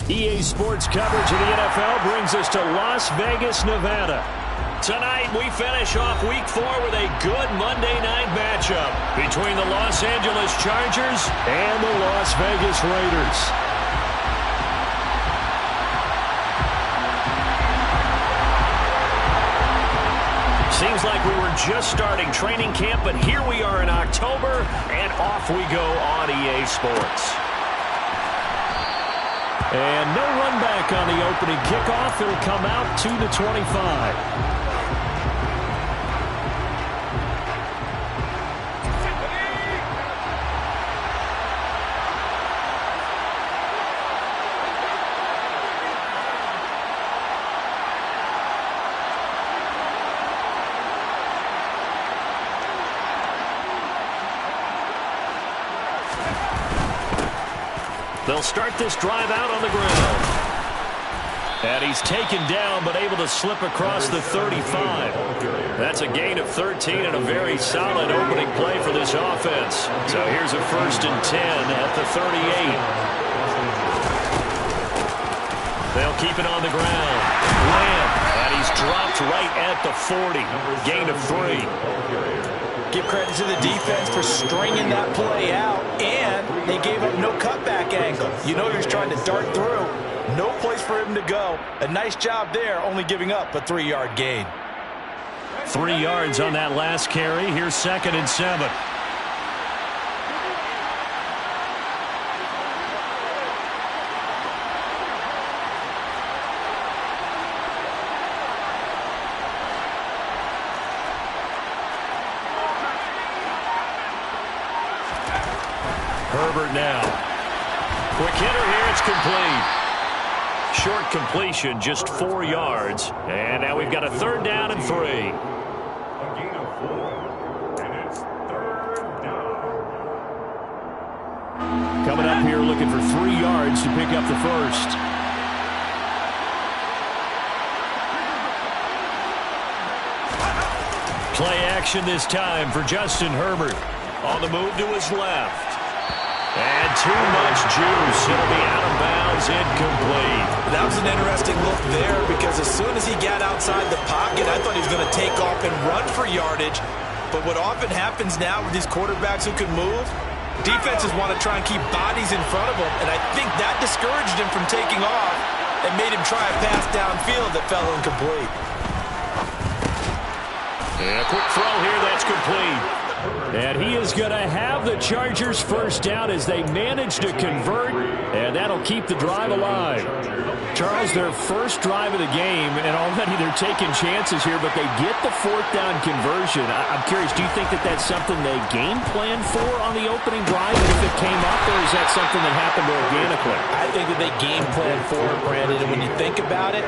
EA Sports coverage of the NFL brings us to Las Vegas, Nevada. Tonight, we finish off Week 4 with a good Monday night matchup between the Los Angeles Chargers and the Las Vegas Raiders. Seems like we were just starting training camp, but here we are in October, and off we go on EA Sports. And no run back on the opening kickoff. It'll come out to the 25. They'll start this drive out on the ground. And he's taken down, but able to slip across the 35. That's a gain of 13 and a very solid opening play for this offense. So here's a 1st and 10 at the 38. They'll keep it on the ground. Lamb, and he's dropped right at the 40. Gain of 3. Give credit to the defense for stringing that play out, and they gave up no cutback angle. You know he was trying to dart through. No place for him to go. A nice job there, only giving up a 3-yard gain. 3 yards on that last carry. Here's 2nd and 7. Herbert now. Quick hitter here. It's complete. Short completion, just 4 yards. And now we've got a 3rd down and 3. A gain of 4. And it's 3rd down. Coming up here looking for 3 yards to pick up the first. Play action this time for Justin Herbert. On the move to his left. And too much juice. It'll be out of bounds, incomplete. That was an interesting look there because as soon as he got outside the pocket, I thought he was going to take off and run for yardage. But what often happens now with these quarterbacks who can move, defenses want to try and keep bodies in front of them, and I think that discouraged him from taking off and made him try a pass downfield that fell incomplete. And a quick throw here, that's complete. And he is going to have the Chargers first down as they manage to convert, and that'll keep the drive alive. Charles, their first drive of the game, and already they're taking chances here, but they get the 4th down conversion. I'm curious, do you think that that's something they game planned for on the opening drive if it came up, or is that something that happened organically? I think that they game planned for it, Brandon, and when you think about it,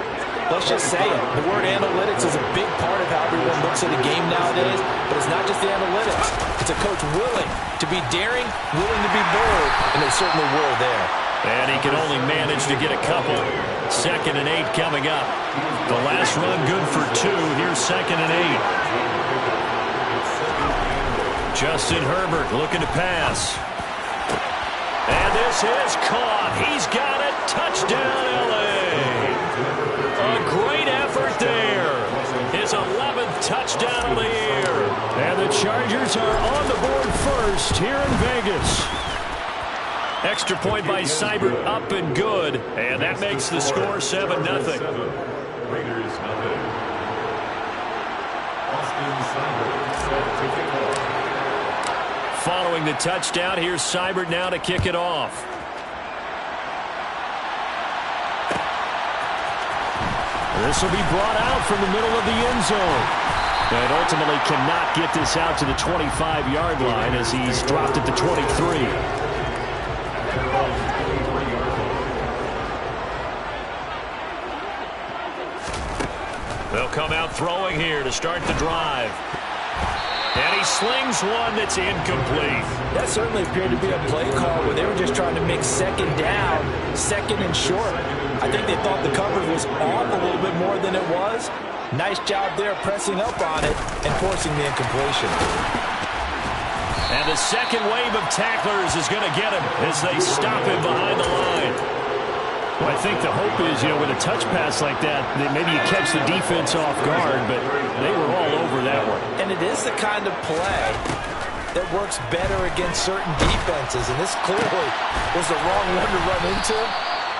let's just say it. The word analytics is a big part of how everyone looks at a game nowadays, but it's not just the analytics. It's a coach willing to be daring, willing to be bold, and they certainly were there. And he can only manage to get a couple. 2nd and 8 coming up. The last run good for 2. Here's 2nd and 8. Justin Herbert looking to pass. And this is caught. He's got it. Touchdown, L.A. A great effort there. His 11th touchdown of the year. And the Chargers are on the board first here in Vegas. Extra point by Seibert up and good. And that makes the score 7-0. Raiders nothing. Austin Seibert set to kick off. Following the touchdown, here's Seibert now to kick it off. This will be brought out from the middle of the end zone. And ultimately cannot get this out to the 25-yard line as he's dropped at the 23. They'll come out throwing here to start the drive. And he slings one that's incomplete. That certainly appeared to be a play call where they were just trying to make 2nd down, 2nd and short. I think they thought the coverage was off a little bit more than it was. Nice job there pressing up on it and forcing the incompletion. And the second wave of tacklers is going to get him as they stop him behind the line. Well, I think the hope is, with a touch pass like that maybe you catch the defense off guard, but they were all over that one. And it is the kind of play that works better against certain defenses, and this clearly was the wrong one to run into.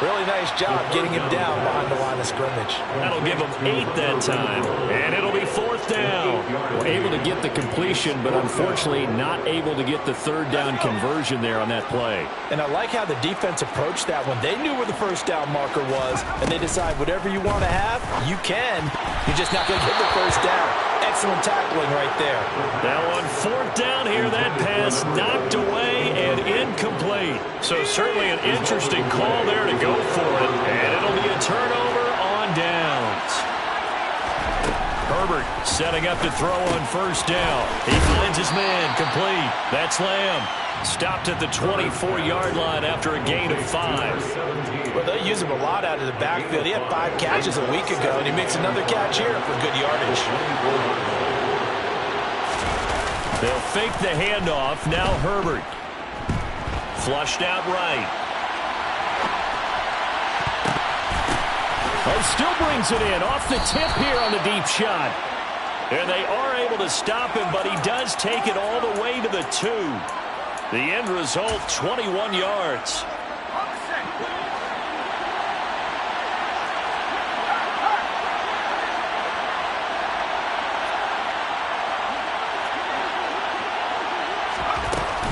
Really nice job getting him down behind the line of scrimmage. That'll give him 8 that time, and it'll be 4th down. Well, able to get the completion, but unfortunately not able to get the 3rd down conversion there on that play. And I like how the defense approached that one. They knew where the first down marker was, and they decide whatever you want to have, you can. You're just not going to get the first down. Excellent tackling right there. Now on 4th down here, that pass knocked away and incomplete. So certainly an interesting call there to go for it, and it'll be a turnover on downs. Herbert setting up to throw on 1st down. He finds his man complete. That's Lamb. Stopped at the 24-yard line after a gain of 5. Well, they use him a lot out of the backfield. He had 5 catches a week ago, and he makes another catch here for good yardage. They'll fake the handoff. Now Herbert. Flushed out right. And still brings it in off the tip here on the deep shot. And they are able to stop him, but he does take it all the way to the 2. The end result, 21 yards.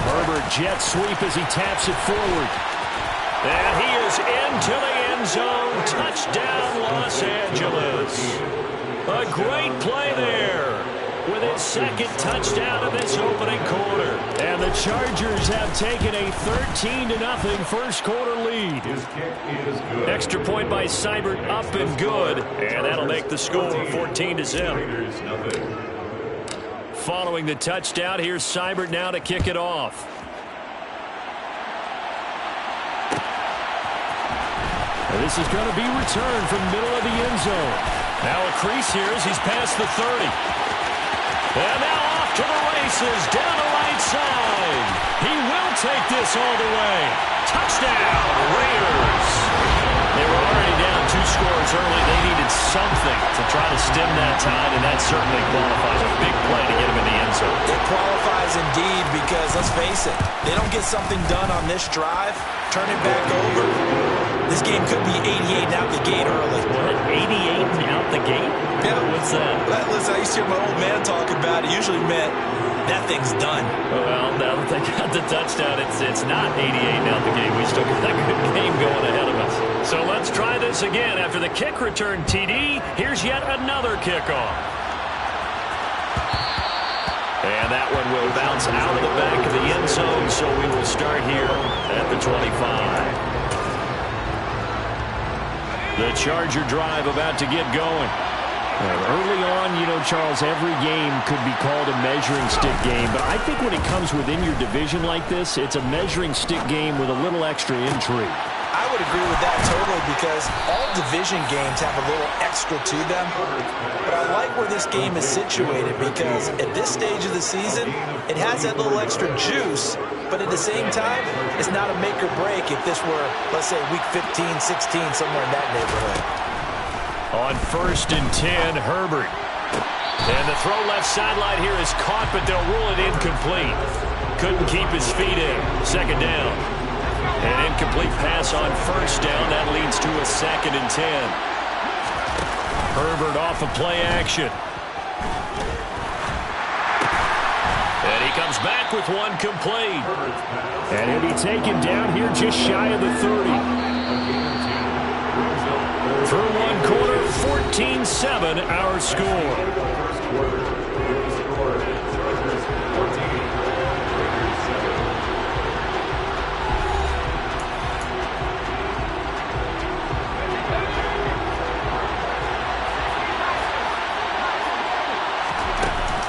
Herbert jet sweep as he taps it forward. And he is into the end zone. Touchdown, Los Angeles. A great play there with his 2nd touchdown of this opening quarter. And the Chargers have taken a 13-0 first quarter lead. Extra point by Seibert up and good. And that'll make the score 14-0. Following the touchdown, here's Seibert now to kick it off. And this is going to be returned from middle of the end zone. Now a crease here as he's past the 30. And now off to the races, down the right side. He will take this all the way. Touchdown, Raiders. They were already down 2 scores early. They needed something to try to stem that tide, and that certainly qualifies. A big play to get him in the end zone. It qualifies indeed because, let's face it, they don't get something done on this drive, turn it back over. This game could be 88 and out the gate early. What, 88 and out the gate? Yeah. What's that? Listen, I used to hear my old man talk about it. Usually meant that thing's done. Well, now that they got the touchdown, it's not 88 and out the gate. We still got a good game going ahead of us. So let's try this again. After the kick return TD, here's yet another kickoff. And that one will bounce out of the back of the end zone, so we will start here at the 25. The Charger drive about to get going. Early on, Charles, every game could be called a measuring stick game, but I think when it comes within your division like this, it's a measuring stick game with a little extra intrigue. I would agree with that totally because all division games have a little extra to them. But I like where this game is situated because at this stage of the season, it has that little extra juice, but at the same time, it's not a make or break if this were, let's say, week 15, 16, somewhere in that neighborhood. On 1st and 10, Herbert. And the throw left sideline here is caught, but they'll rule it incomplete. Couldn't keep his feet in. 2nd down. An incomplete pass on 1st down. That leads to a 2nd and 10. Herbert off of play action. And he comes back with one complete. And he'll be taken down here just shy of the 30. Through one quarter, 14-7 our score.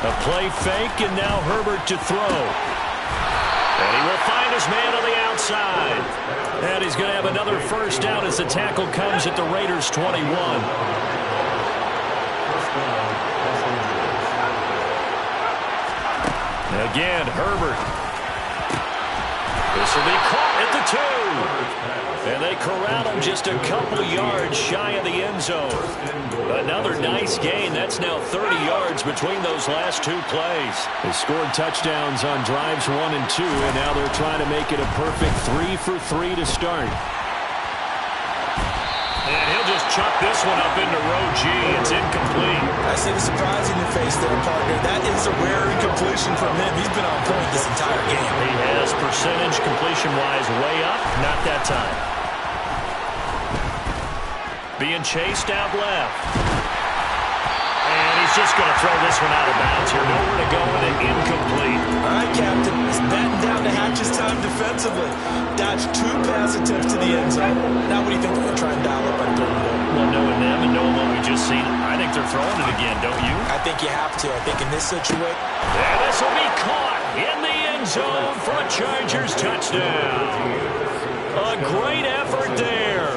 A play fake, and now Herbert to throw. And he will find his man on the outside. And he's going to have another 1st down as the tackle comes at the Raiders' 21. Again, Herbert. This will be caught at the 2. And they corral him just a couple yards shy of the end zone. Another nice gain. That's now 30 yards between those last 2 plays. They scored touchdowns on drives 1 and 2, and now they're trying to make it a perfect 3 for 3 to start. And he'll just chuck this one up into row G. It's incomplete. I see the surprise in your face there, partner. That is a rare incompletion from him. He's been on point this entire game. He has percentage completion-wise way up. Not that time. Being chased out left. And he's just going to throw this one out of bounds here. Nowhere to go with it. Incomplete. All right, Captain. He's batting down to Hatch's time defensively. Dodged 2 pass attempts to the end zone. Now what do you think they're going to try and dial up on 3rd and goal? Well, knowing them and knowing what we just seen, I think they're throwing it again, don't you? I think you have to. I think in this situation. And this will be caught in the end zone for a Chargers touchdown. A great effort there.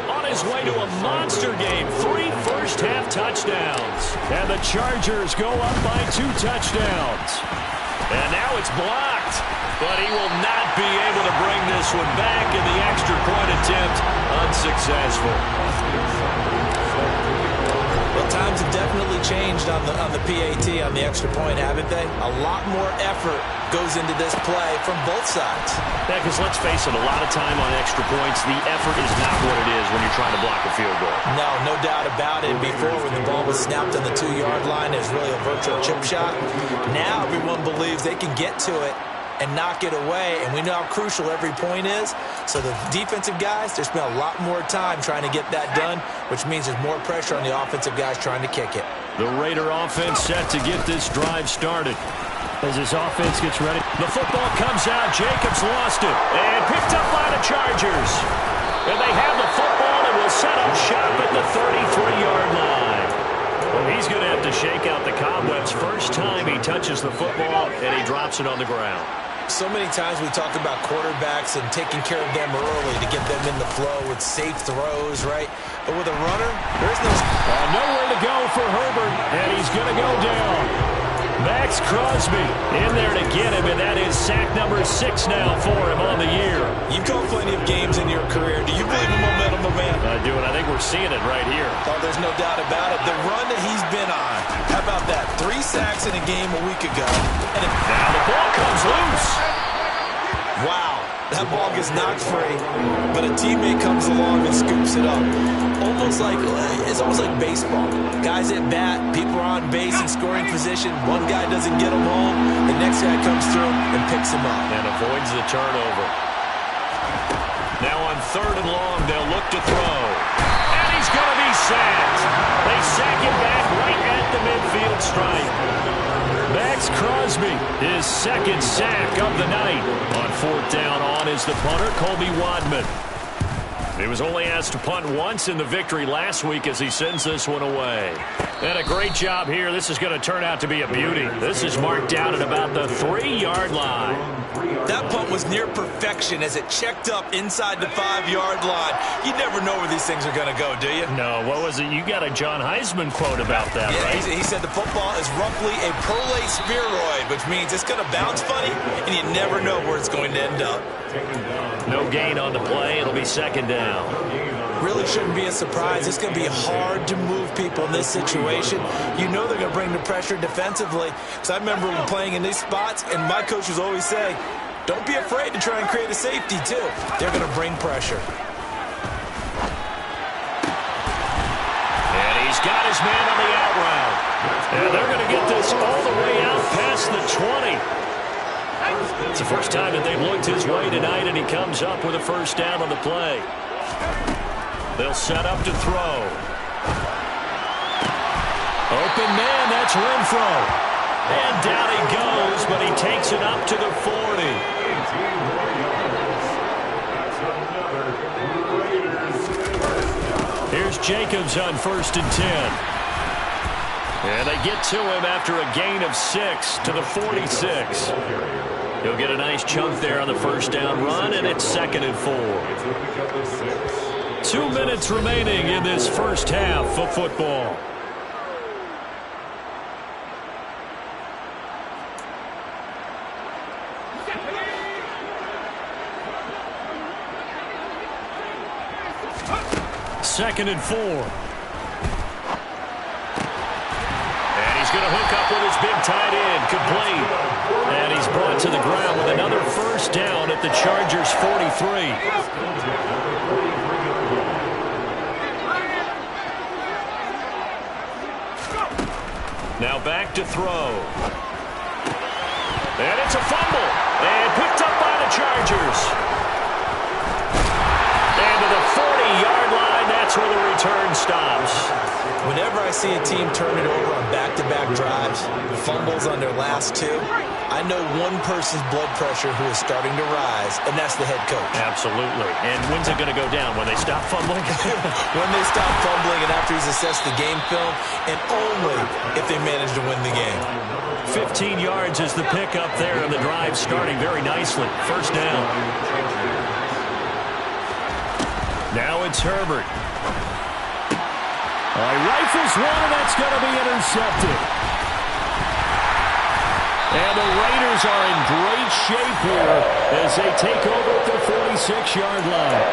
On his way to a monster game. 3 first-half touchdowns. And the Chargers go up by 2 touchdowns. And now it's blocked. But he will not be able to bring this one back, in the extra point attempt unsuccessful. Well, times have definitely changed on the PAT, on the extra point, haven't they? A lot more effort goes into this play from both sides. Yeah, because let's face it, a lot of time on extra points, the effort is not what it is when you're trying to block a field goal. No doubt about it. Before, when the ball was snapped on the 2-yard line, it was really a virtual chip shot. Now everyone believes they can get to it and knock it away, and we know how crucial every point is. So the defensive guys, they spend a lot more time trying to get that done, which means there's more pressure on the offensive guys trying to kick it. The Raider offense set to get this drive started. As this offense gets ready, the football comes out. Jacobs lost it and picked up by the Chargers. And they have the football and will set up shop at the 33-yard line. Well, he's going to have to shake out the cobwebs. First time he touches the football, and he drops it on the ground. So many times we talk about quarterbacks and taking care of them early to get them in the flow with safe throws, right? But with a runner, there's nowhere to go for Herbert, and he's going to go down. Max Crosby in there to get him, and that is sack number 6 now for him on the year. You've called plenty of games in your career. Do you believe in momentum, my man? I do, and I think we're seeing it right here. Oh, there's no doubt about it. The run that he's been on, how about that? 3 sacks in a game a week ago. And now the ball comes loose. Wow, that ball gets knocked free, but a teammate comes along and scoops it up. It's almost like baseball. Guys at bat, people are on base in scoring position. One guy doesn't get him home. The next guy comes through and picks him up. And avoids the turnover. Now on 3rd and long, they'll look to throw. And he's going to be sacked. They sack him back right at the midfield stripe. Max Crosby, his 2nd sack of the night. On 4th down on is the punter, Colby Wadman. He was only asked to punt once in the victory last week as he sends this one away. And a great job here. This is going to turn out to be a beauty. This is marked down at about the 3-yard line. That punt was near perfection as it checked up inside the 5-yard line. You never know where these things are going to go, do you? No, what was it? You got a John Heisman quote about that, yeah, right? He said the football is roughly a Perle spheroid, which means it's going to bounce funny, and you never know where it's going to end up. No gain on the play. It'll be 2nd down. Really shouldn't be a surprise. It's going to be hard to move people in this situation. You know they're going to bring the pressure defensively. Because I remember playing in these spots, and my coach was always saying, don't be afraid to try and create a safety, too. They're going to bring pressure. And he's got his man on the out route. And they're going to get this all the way out past the 20. It's the first time that they've looked his way tonight, and he comes up with a 1st down on the play. They'll set up to throw. Open man, that's Renfro. And down he goes, but he takes it up to the 40. Here's Jacobs on 1st and 10. And they get to him after a gain of 6 to the 46. He'll get a nice chunk there on the 1st down run, and it's 2nd and 4. 2 minutes remaining in this first half of football. 2nd and 4. And he's going to hook up with his big tight end, complete. And he's brought to the ground with another first down at the Chargers' 43. Now back to throw. And it's a fumble. And picked up by the Chargers. And to the 40-yard line, that's where the return stops. Whenever I see a team turn it over on back-to-back drives, fumbles on their last two, I know one person's blood pressure who is starting to rise, and that's the head coach. Absolutely. And when's it going to go down? When they stop fumbling? When they stop fumbling and after he's assessed the game film, and only if they manage to win the game. 15 yards is the pickup there, and the drive starting very nicely. First down. Now it's Herbert. Rifles one, and that's going to be intercepted. And the Raiders are in great shape here as they take over at the 46-yard line.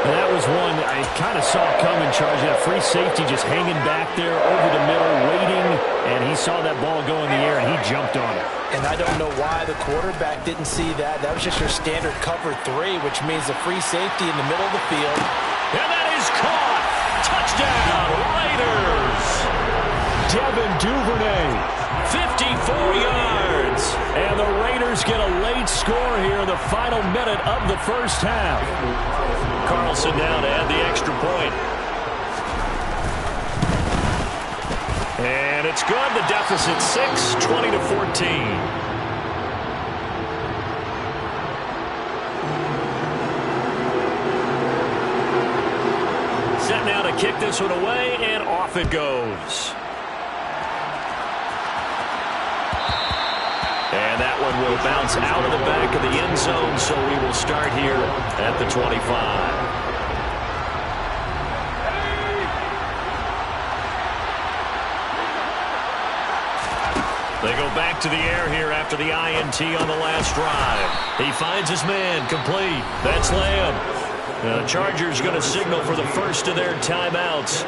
And that was one I kind of saw coming, Charge. That free safety just hanging back there over the middle, waiting, and he saw that ball go in the air, and he jumped on it. And I don't know why the quarterback didn't see that. That was just your standard cover 3, which means the free safety in the middle of the field. And that is caught. Touchdown, Raiders. Devin Duvernay, 54 yards. And the Raiders get a late score here in the final minute of the first half. Carlson down to add the extra point. And it's good. The deficit 6, 20-14. Set now to kick this one away, and off it goes. And that one will bounce out of the back of the end zone, so we will start here at the 25. They go back to the air here after the INT on the last drive. He finds his man, complete. That's Lamb. The Chargers going to signal for the first of their timeouts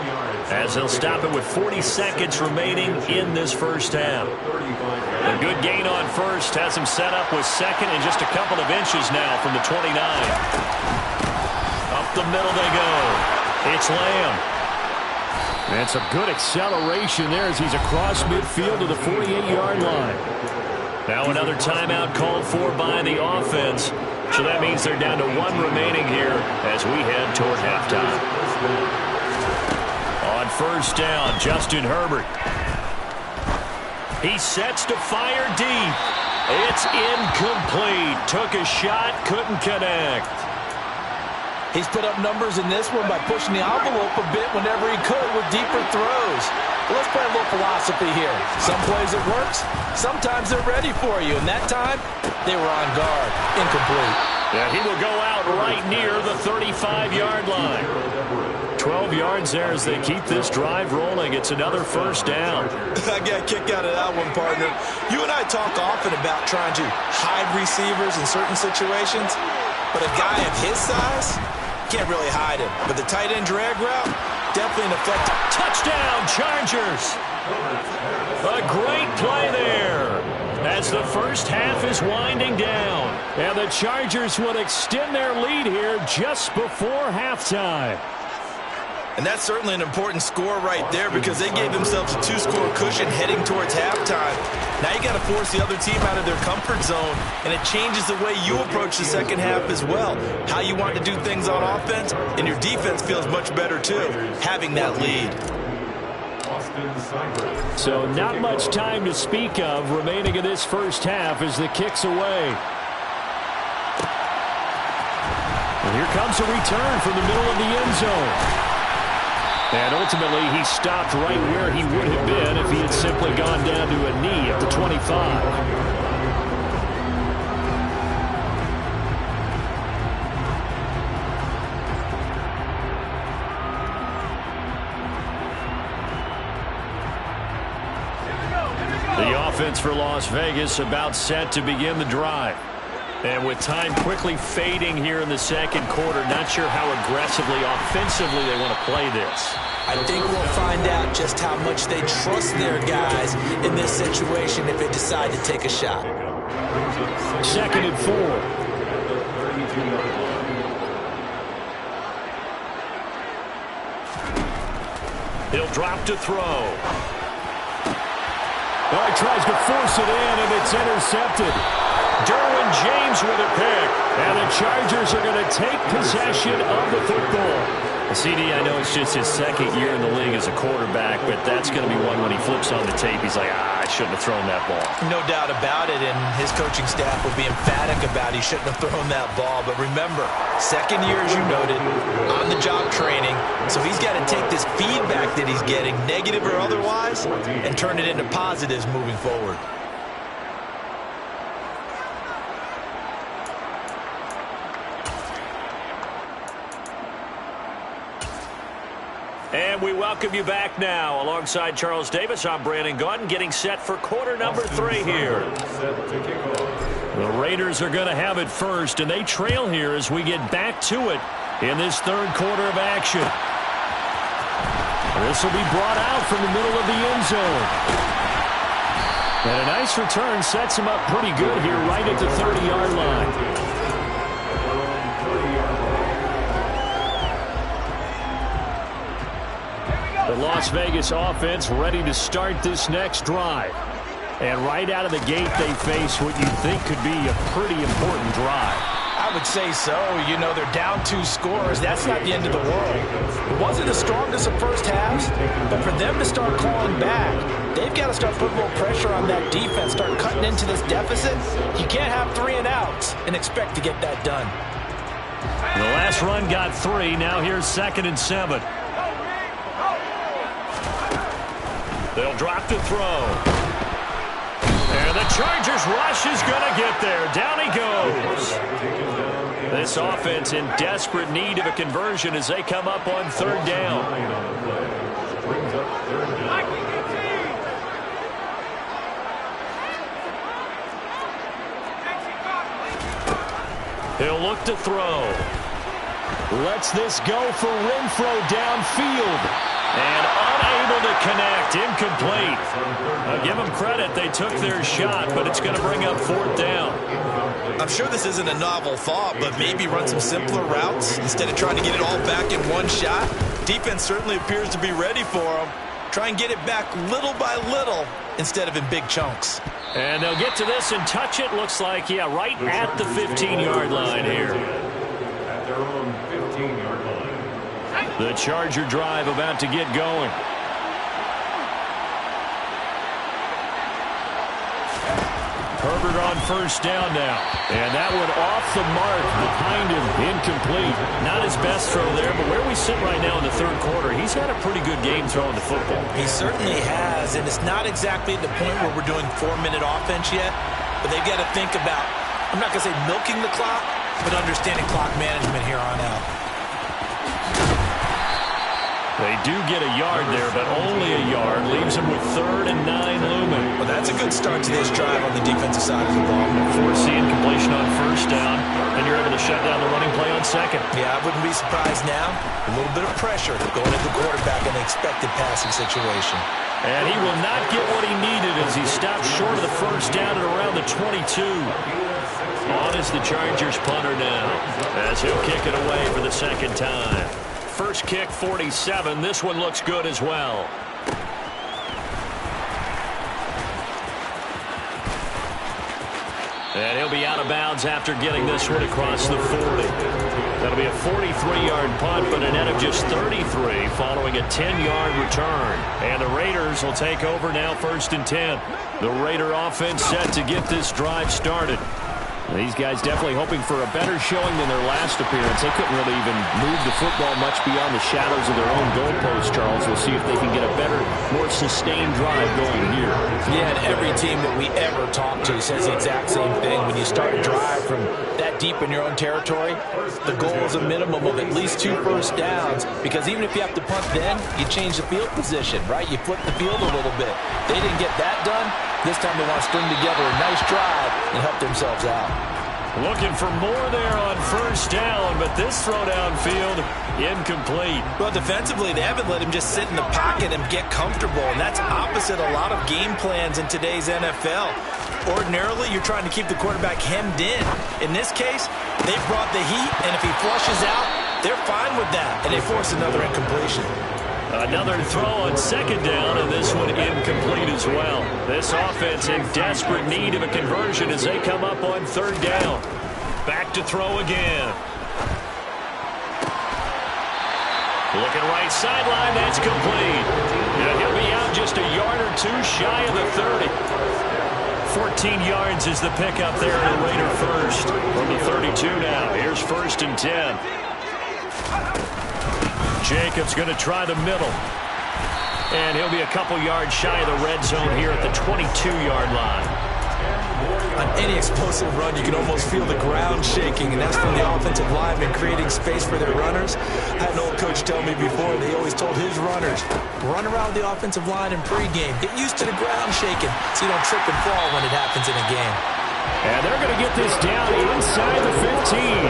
as they'll stop it with 40 seconds remaining in this first half. A good gain on first has him set up with second and just a couple of inches now from the 29. Up the middle they go. It's Lamb. And some good acceleration there as he's across midfield to the 48-yard line. Now another timeout called for by the offense. So that means they're down to 1 remaining here as we head toward halftime. On first down, Justin Herbert. He sets to fire deep. It's incomplete. Took a shot, couldn't connect. He's put up numbers in this one by pushing the envelope a bit whenever he could with deeper throws. Well, let's play a little philosophy here. Some plays it works. Sometimes they're ready for you. And that time, they were on guard. Incomplete. Yeah, he will go out right near the 35-yard line. 12 yards there as they keep this drive rolling. It's another first down. I got a kick out of that one, partner. You and I talk often about trying to hide receivers in certain situations. But a guy of his size, can't really hide him. But the tight end drag route, definitely an effective. Touchdown, Chargers. A great play there as the first half is winding down. And the Chargers would extend their lead here just before halftime. And that's certainly an important score right there because they gave themselves a 2-score cushion heading towards halftime. Now you got to force the other team out of their comfort zone, and it changes the way you approach the second half as well. How you want to do things on offense, and your defense feels much better too, having that lead. So not much time to speak of remaining in this first half as the kick's away. And here comes a return from the middle of the end zone. And ultimately, he stopped right where he would have been if he had simply gone down to a knee at the 25. The offense for Las Vegas about set to begin the drive. And with time quickly fading here in the second quarter, not sure how aggressively, offensively they want to play this. I think we'll find out just how much they trust their guys in this situation if they decide to take a shot. 2nd and 4. He'll drop to throw. Oh, he tries to force it in, and it's intercepted. Derwin James with a pick. And the Chargers are going to take possession of the football. CD, I know it's just his 2nd year in the league as a quarterback, but that's going to be one when he flips on the tape. He's like, I shouldn't have thrown that ball. No doubt about it, and his coaching staff will be emphatic about he shouldn't have thrown that ball. But remember, 2nd year, as you noted, on-the-job training, so he's got to take this feedback that he's getting, negative or otherwise, and turn it into positives moving forward. And we welcome you back now. Alongside Charles Davis, I'm Brandon Gaudin, getting set for quarter number 3 here. The Raiders are going to have it first, and they trail here as we get back to it in this 3rd quarter of action. This will be brought out from the middle of the end zone. And a nice return sets him up pretty good here right at the 30-yard line. The Las Vegas offense ready to start this next drive. And right out of the gate, they face what you think could be a pretty important drive. I would say so. You know, they're down 2 scores. That's not the end of the world. It wasn't the strongest of first halves, but for them to start clawing back, they've got to start putting a little pressure on that defense, start cutting into this deficit. You can't have 3 and outs and expect to get that done. The last run got 3. Now here's 2nd and 7. They'll drop to throw. And the Chargers rush is going to get there. Down he goes. This offense in desperate need of a conversion as they come up on 3rd down. He'll look to throw. Lets this go for Renfrow downfield. And unable to connect, incomplete. I'll give them credit, they took their shot, but it's going to bring up 4th down. I'm sure this isn't a novel thought, but maybe run some simpler routes instead of trying to get it all back in one shot. Defense certainly appears to be ready for them. Try and get it back little by little instead of in big chunks. And they'll get to this and touch it, looks like, yeah, right at the 15-yard line here. At their own 15-yard line. The Charger drive about to get going. Herbert on 1st down now. And that one off the mark behind him, incomplete. Not his best throw there, but where we sit right now in the 3rd quarter, he's had a pretty good game throwing the football. He certainly has, and it's not exactly the point where we're doing 4-minute offense yet, but they've got to think about, I'm not going to say milking the clock, but understanding clock management here on out. They do get a yard there, but only a yard. Leaves them with 3rd and 9 looming. Well, that's a good start to this drive on the defensive side of the ball. Forcing completion on 1st down, and you're able to shut down the running play on 2nd. Yeah, I wouldn't be surprised now. A little bit of pressure going at the quarterback in the expected passing situation. And he will not get what he needed as he stopped short of the 1st down at around the 22. On is the Chargers punter now, as he'll kick it away for the 2nd time. First kick, 47. This one looks good as well. And he'll be out of bounds after getting this one across the 40. That'll be a 43-yard punt, but a net of just 33 following a 10-yard return. And the Raiders will take over now 1st and 10. The Raider offense set to get this drive started. These guys definitely hoping for a better showing than their last appearance. They couldn't really even move the football much beyond the shadows of their own goalposts, Charles. We'll see if they can get a better, more sustained drive going here. Yeah, and every team that we ever talk to says the exact same thing. When you start a drive from that deep in your own territory, the goal is a minimum of at least 2 first downs, because even if you have to punt then, you change the field position, right? You flip the field a little bit. They didn't get that done. This time they want to string together a nice drive and help themselves out. Looking for more there on first down, but this throw downfield, incomplete. Well, defensively, they haven't let him just sit in the pocket and get comfortable, and that's opposite a lot of game plans in today's NFL. Ordinarily, you're trying to keep the quarterback hemmed in. In this case, they brought the heat, and if he flushes out, they're fine with that, and they force another incompletion. Another throw on second down, and this one incomplete as well. This offense in desperate need of a conversion as they come up on third down. Back to throw again. Looking right sideline, that's complete. And he'll be out just a yard or two shy of the 30. 14 yards is the pickup there to Raider first. From the 32 now, here's 1st and 10. Jacobs going to try the middle. And he'll be a couple yards shy of the red zone here at the 22-yard line. On any explosive run, you can almost feel the ground shaking, and that's from the offensive linemen creating space for their runners. I had an old coach tell me before, they always told his runners, run around the offensive line in pregame. Get used to the ground shaking so you don't trip and fall when it happens in a game. And they're going to get this down inside the 15.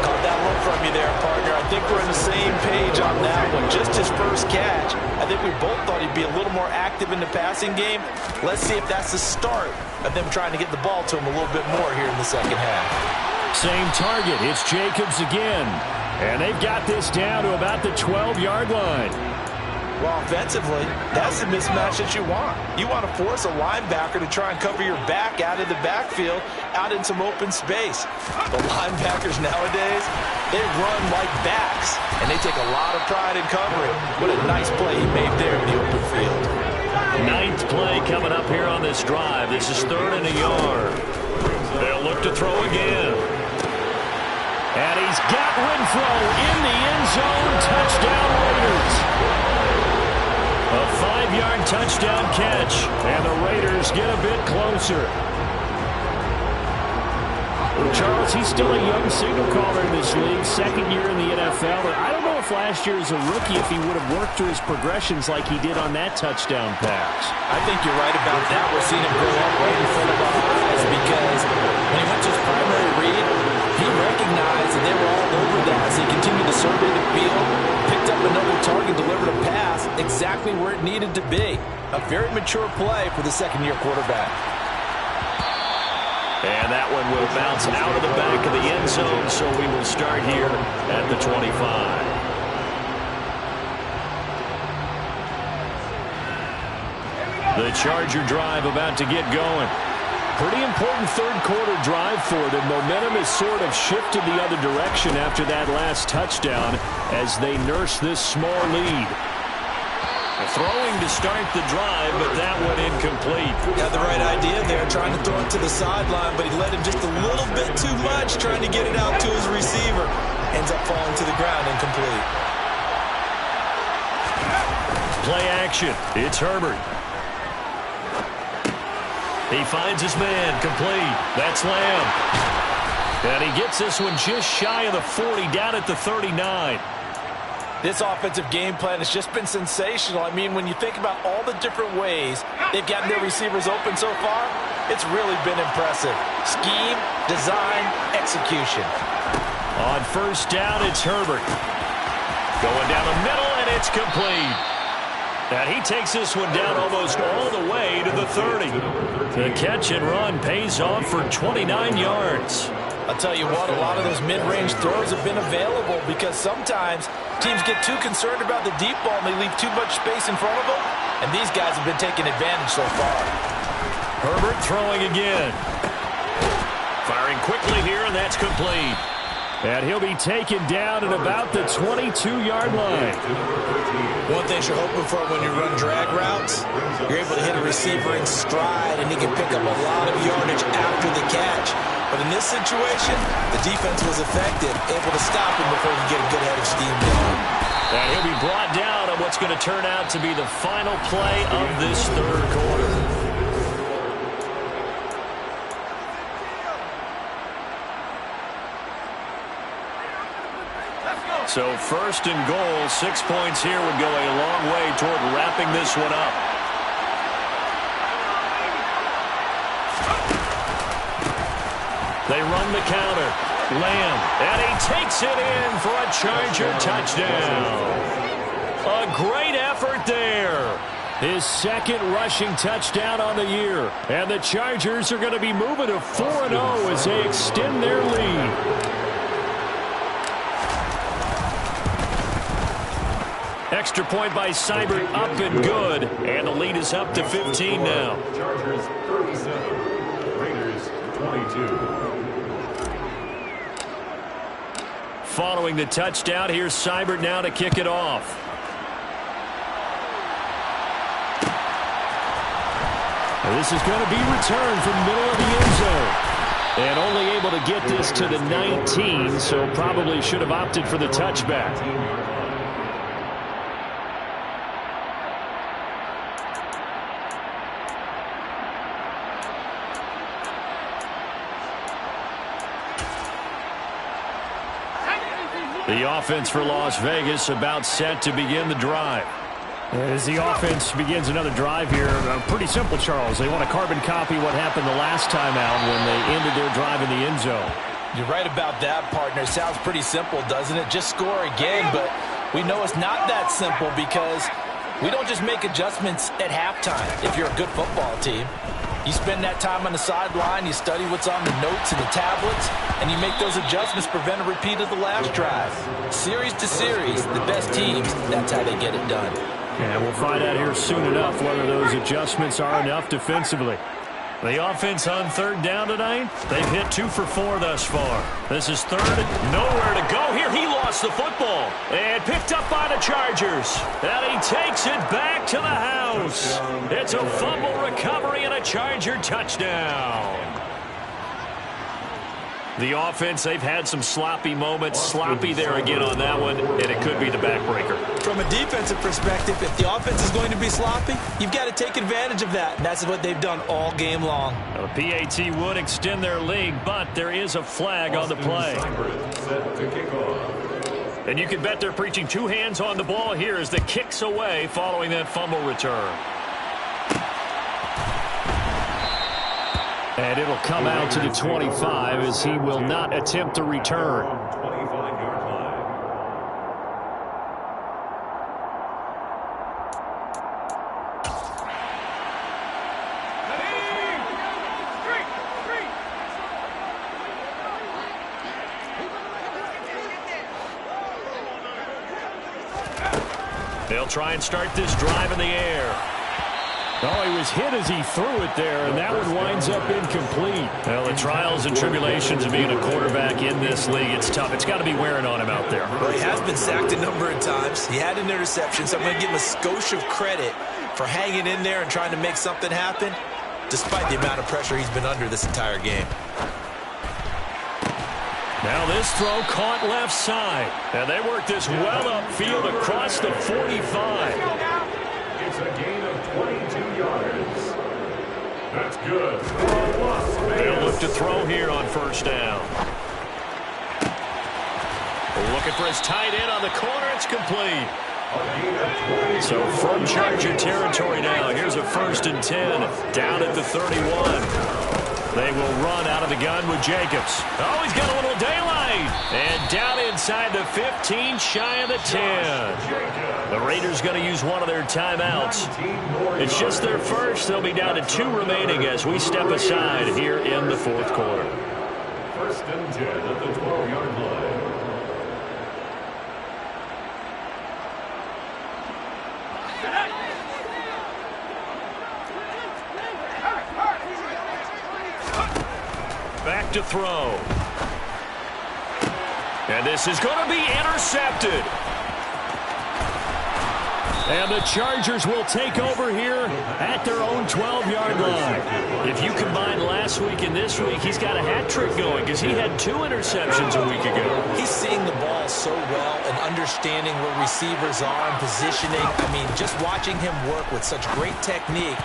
Caught that look from you there, partner. I think we're on the same page on that one. Just his first catch. I think we both thought he'd be a little more active in the passing game. Let's see if that's the start of them trying to get the ball to him a little bit more here in the second half. Same target. It's Jacobs again. And they've got this down to about the 12-yard line. Well, offensively, that's the mismatch that you want. You want to force a linebacker to try and cover your back out of the backfield, out in some open space. The linebackers nowadays, they run like backs, and they take a lot of pride in covering. What a nice play he made there in the open field. 9th play coming up here on this drive. This is 3rd and a yard. They'll look to throw again. And he's got Renfro in the end zone. Touchdown Raiders. A 5-yard touchdown catch, and the Raiders get a bit closer. Well, Charles, he's still a young signal caller in this league, 2nd year in the NFL. And I don't know if last year as a rookie if he would have worked through his progressions like he did on that touchdown pass. I think you're right about that. We're seeing him grow up right in front of our eyes because when he went to his primary read, he recognized that they were all over that as he continued to survey the field, picked up another target, delivered a pass exactly where it needed to be. A very mature play for the second-year quarterback. And that one will bounce out of the back of the end zone, so we will start here at the 25. The Charger drive about to get going. Pretty important third-quarter drive for them. Momentum has sort of shifted the other direction after that last touchdown as they nurse this small lead. Throwing to start the drive, but that one incomplete. Got the right idea there, trying to throw it to the sideline, but he let him just a little bit too much, trying to get it out to his receiver. Ends up falling to the ground, incomplete. Play action. It's Herbert. He finds his man, complete. That's Lamb. And he gets this one just shy of the 40, down at the 39. This offensive game plan has just been sensational. I mean, when you think about all the different ways they've gotten their receivers open so far, it's really been impressive. Scheme, design, execution. On first down, it's Herbert. Going down the middle, and it's complete. And he takes this one down almost all the way to the 30. The catch and run pays off for 29 yards. I'll tell you what, a lot of those mid-range throws have been available because sometimes teams get too concerned about the deep ball and they leave too much space in front of them, and these guys have been taking advantage so far. Herbert throwing again. Firing quickly here, and that's complete. And he'll be taken down at about the 22-yard line. One thing you're hoping for when you run drag routes, you're able to hit a receiver in stride, and he can pick up a lot of yardage after the catch. But in this situation, the defense was effective, able to stop him before he could get a good head of steam going. And he'll be brought down on what's going to turn out to be the final play of this third quarter. So 1st and goal, 6 points here would go a long way toward wrapping this one up. They run the counter. Lamb, and he takes it in for a Charger touchdown. A great effort there. His second rushing touchdown on the year. And the Chargers are going to be moving to 4-0 as they extend their lead. Extra point by Seibert, up and good. And the lead is up to 15 now. Chargers 37, Raiders 22. Following the touchdown, here's Seibert now to kick it off. And this is going to be returned from middle of the end zone. And only able to get this to the 19, so probably should have opted for the touchback. The offense for Las Vegas about set to begin the drive. As the offense begins another drive here, pretty simple, Charles. They want to carbon copy what happened the last time out when they ended their drive in the end zone. You're right about that, partner. Sounds pretty simple, doesn't it? Just score again, but we know it's not that simple because we don't just make adjustments at halftime if you're a good football team. You spend that time on the sideline, you study what's on the notes and the tablets, and you make those adjustments to prevent a repeat of the last drive. Series to series, the best teams, that's how they get it done. And we'll find out here soon enough whether those adjustments are enough defensively. The offense on third down tonight, they've hit 2 for 4 thus far. This is third, nowhere to go here. He lost the football and picked up by the Chargers. And he takes it back to the house. It's a fumble recovery and a Charger touchdown. The offense, they've had some sloppy moments. Sloppy there again on that one, and it could be the backbreaker. From a defensive perspective, if the offense is going to be sloppy, you've got to take advantage of that. And that's what they've done all game long. The PAT would extend their lead, but there is a flag on the play. Set to kick off. And you can bet they're preaching 2 hands on the ball here as the kick's away following that fumble return. And it'll come out to the 25 as he will not attempt to return. 25-yard line. They'll try and start this drive in the air. Oh, he was hit as he threw it there, and that one winds up incomplete. Well, the trials and tribulations of being a quarterback in this league, it's tough. It's got to be wearing on him out there. Well, he has been sacked a number of times. He had an interception, so I'm going to give him a skosh of credit for hanging in there and trying to make something happen, despite the amount of pressure he's been under this entire game. Now this throw caught left side. And they work this well upfield across the 45. It's a gain of 22 yards. That's good. They'll look to throw here on first down. Looking for his tight end on the corner. It's complete. So from Charger territory now, here's a 1st and 10 down at the 31. They will run out of the gun with Jacobs. Oh, he's got a little daylight. And down inside the 15, shy of the 10. The Raiders going to use one of their timeouts. It's just their first. They'll be down to 2 remaining as we step aside here in the 4th quarter. 1st and 10 at the 12-yard line. Back to throw. And this is going to be intercepted. And the Chargers will take over here at their own 12-yard line. If you combine last week and this week, he's got a hat trick going because he had 2 interceptions a week ago. He's seeing the ball so well and understanding where receivers are and positioning. I mean, just watching him work with such great technique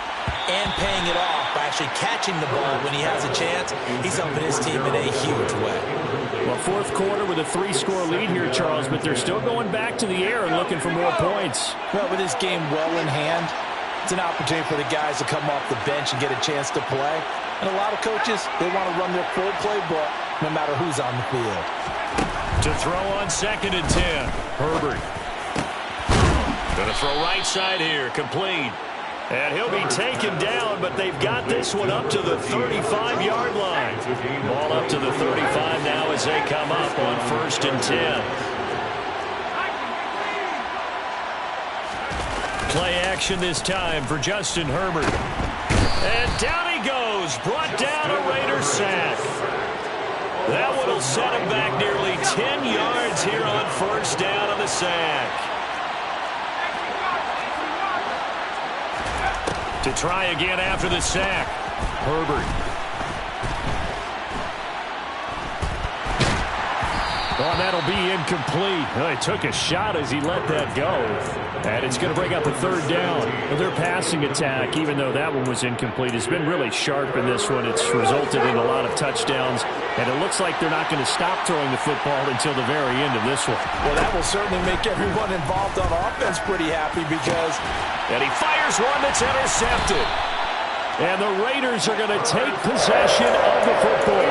and paying it off by actually catching the ball when he has a chance, he's helping his team in a huge way. Well, 4th quarter with a 3-score lead here, Charles, but they're still going back to the air and looking for more points. Well, with this game well in hand, it's an opportunity for the guys to come off the bench and get a chance to play. And a lot of coaches, they want to run their full playbook no matter who's on the field. To throw on 2nd and 10. Herbert. Going to throw right side here. Complete. And he'll be taken down, but they've got this one up to the 35-yard line. Ball up to the 35 now as they come up on 1st and 10. Play action this time for Justin Herbert. And down he goes. Brought down a Raider sack. That one will set him back nearly 10 yards here on 1st down on the sack. To try again after the sack. Herbert. Oh, that'll be incomplete. Oh, he took a shot as he let that go. And it's going to bring up a 3rd down. Their passing attack, even though that one was incomplete, has been really sharp in this one. It's resulted in a lot of touchdowns. And it looks like they're not going to stop throwing the football until the very end of this one. Well, that will certainly make everyone involved on offense pretty happy because... And he fires one that's intercepted. And the Raiders are going to take possession of the football.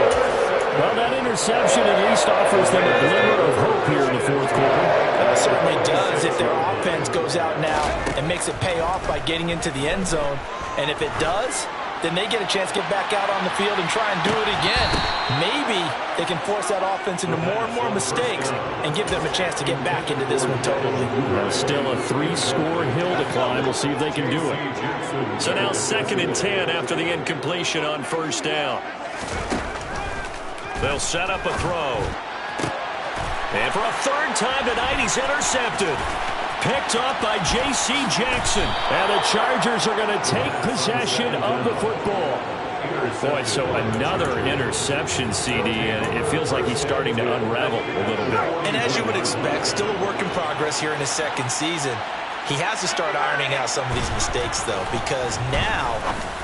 Well, that interception at least offers them a glimmer of hope here in the 4th quarter. It certainly does if their offense goes out now and makes it pay off by getting into the end zone. And if it does, then they get a chance to get back out on the field and try and do it again. Maybe they can force that offense into more and more mistakes and give them a chance to get back into this one totally. Well, still a 3-score hill to climb. We'll see if they can do it. So now 2nd and 10 after the incompletion on 1st down. They'll set up a throw. And for a 3rd time tonight, he's intercepted. Picked up by J.C. Jackson. And the Chargers are going to take possession of the football. Boy, so another interception, CD, and it feels like he's starting to unravel a little bit. And as you would expect, still a work in progress here in his 2nd season. He has to start ironing out some of these mistakes, though, because now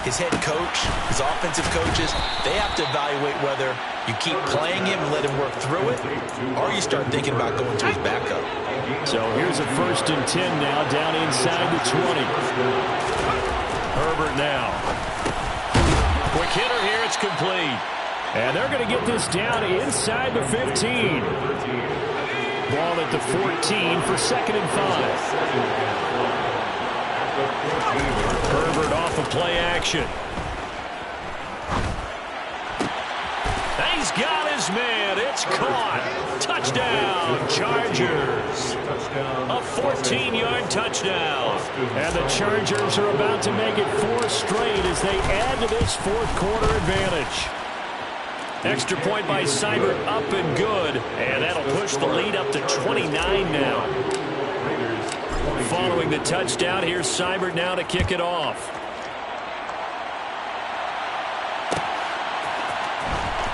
his head coach, his offensive coaches, they have to evaluate whether you keep playing him and let him work through it, or you start thinking about going to his backup. So here's a 1st and 10 now, down inside the 20. Herbert now. Quick hitter here, it's complete. And they're going to get this down inside the 15. Ball at the 14 for 2nd and 5. Herbert off of play action. He's got his man. It's caught. Touchdown, Chargers. A 14-yard touchdown. And the Chargers are about to make it 4 straight as they add to this 4th quarter advantage. Extra point by Seibert, up and good. And that'll push the lead up to 29 now. Following the touchdown, here's Seibert now to kick it off.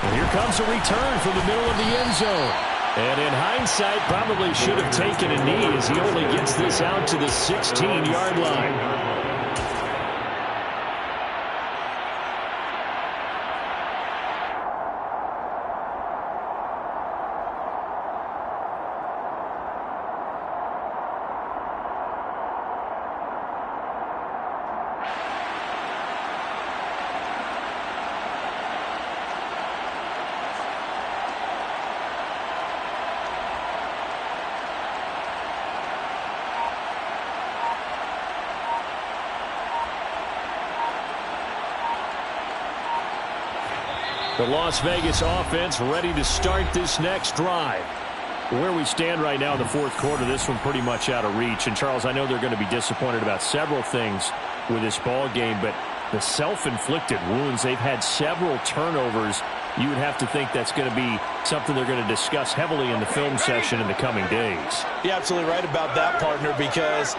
And here comes a return from the middle of the end zone. And in hindsight, probably should have taken a knee as he only gets this out to the 16-yard line. The Las Vegas offense ready to start this next drive. Where we stand right now in the 4th quarter, this one pretty much out of reach. And, Charles, I know they're going to be disappointed about several things with this ball game, but the self-inflicted wounds, they've had several turnovers. You would have to think that's going to be something they're going to discuss heavily in the film session in the coming days. You're absolutely right about that, partner, because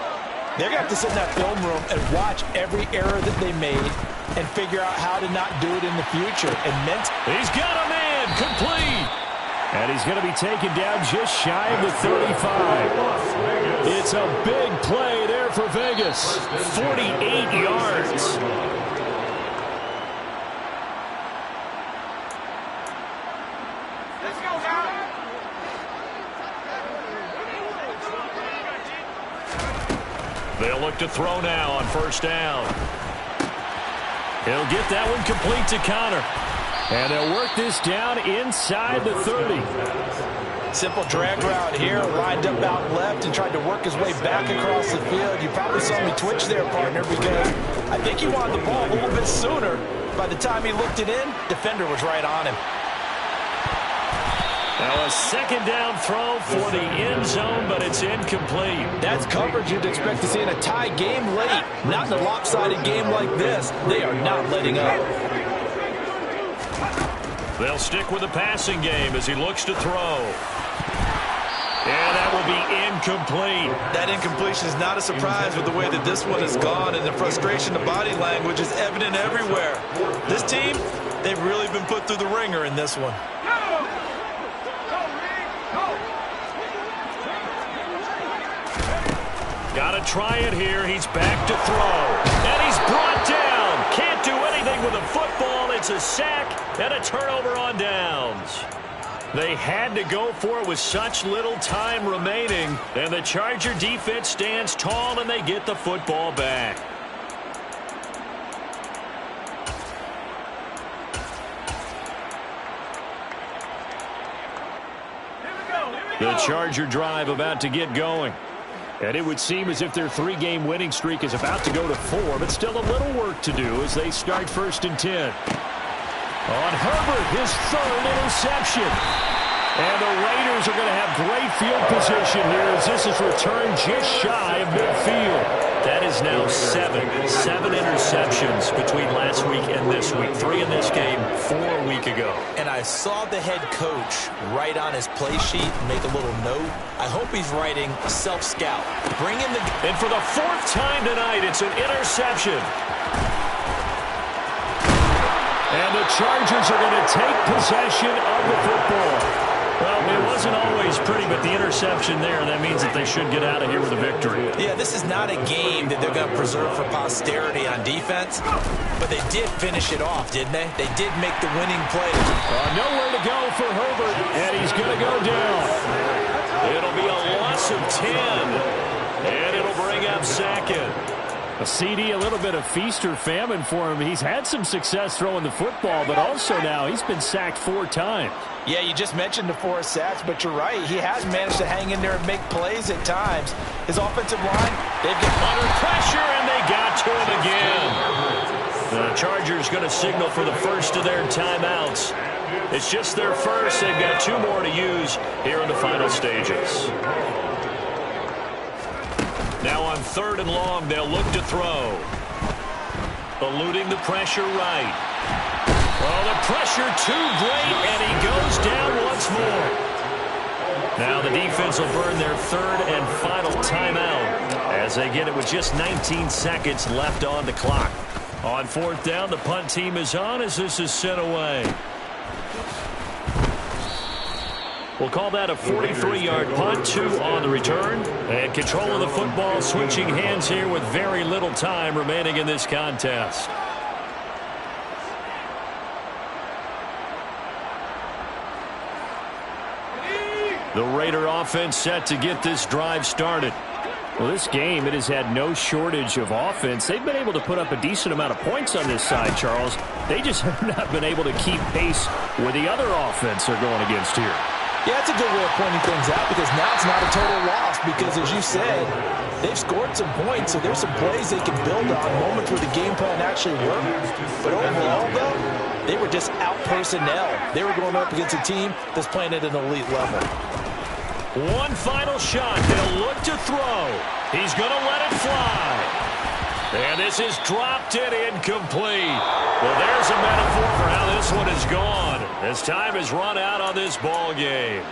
they're going to have to sit in that film room and watch every error that they made and figure out how to not do it in the future. And he's got a man, complete. And he's going to be taken down just shy of the 35. It's a big play there for Vegas. 48 yards. They'll look to throw now on 1st down. He'll get that one complete to Connor. And they'll work this down inside the 30. Simple drag route here, lined up out left and tried to work his way back across the field. You probably saw me twitch there, partner, because I think he wanted the ball a little bit sooner. By the time he looked it in, defender was right on him. Now a second down throw for the end zone, but it's incomplete. That's coverage you'd expect to see in a tie game late. Not in a lopsided game like this. They are not letting up. They'll stick with the passing game as he looks to throw. And that will be incomplete. That incompletion is not a surprise with the way that this one has gone, and the frustration, the body language is evident everywhere. This team, they've really been put through the ringer in this one. Got to try it here. He's back to throw. And he's brought down. Can't do anything with a football. It's a sack and a turnover on downs. They had to go for it with such little time remaining. And the Charger defense stands tall and they get the football back. The Charger drive about to get going. And it would seem as if their 3-game winning streak is about to go to 4, but still a little work to do as they start 1st and 10. On Herbert, his 3rd interception. And the Raiders are going to have great field position here as this is returned just shy of midfield. That is now 7 interceptions between last week and this week. 3 in this game, 4 a week ago. And I saw the head coach write on his play sheet, make a little note. I hope he's writing self-scout. Bring in the... And for the 4th time tonight, it's an interception. And the Chargers are going to take possession of the football. Well, it wasn't always pretty, but the interception there, that means that they should get out of here with a victory. Yeah, this is not a game that they're going to preserve for posterity on defense, but they did finish it off, didn't they? They did make the winning play. Nowhere to go for Herbert, and he's going to go down. It'll be a loss of 10, and it'll bring up Sackett. A CD, a little bit of feast or famine for him. He's had some success throwing the football, but also now he's been sacked 4 times. Yeah, you just mentioned the 4 sacks, but you're right. He has managed to hang in there and make plays at times. His offensive line, they've got under pressure, and they got to him again. The Chargers going to signal for the first of their timeouts. It's just their first. They've got 2 more to use here in the final stages. Now on 3rd and long, they'll look to throw. Eluding the pressure right. Well, the pressure too great, and he goes down once more. Now the defense will burn their 3rd and final timeout as they get it with just 19 seconds left on the clock. On 4th down, the punt team is on as this is sent away. We'll call that a 43-yard punt, 2 on the return. And control of the football switching hands here with very little time remaining in this contest. The Raider offense set to get this drive started. Well, this game, it has had no shortage of offense. They've been able to put up a decent amount of points on this side, Charles. They just have not been able to keep pace with the other offense they're going against here. Yeah, that's a good way of pointing things out because now it's not a total loss because, as you said, they've scored some points, so there's some plays they can build on, moments where the game plan actually worked. But overall, though, they were just out personnel. They were going up against a team that's playing at an elite level. One final shot. They'll look to throw. He's going to let it fly. And this is dropped and incomplete. Well, there's a metaphor for how this one is gone as time has run out on this ball game.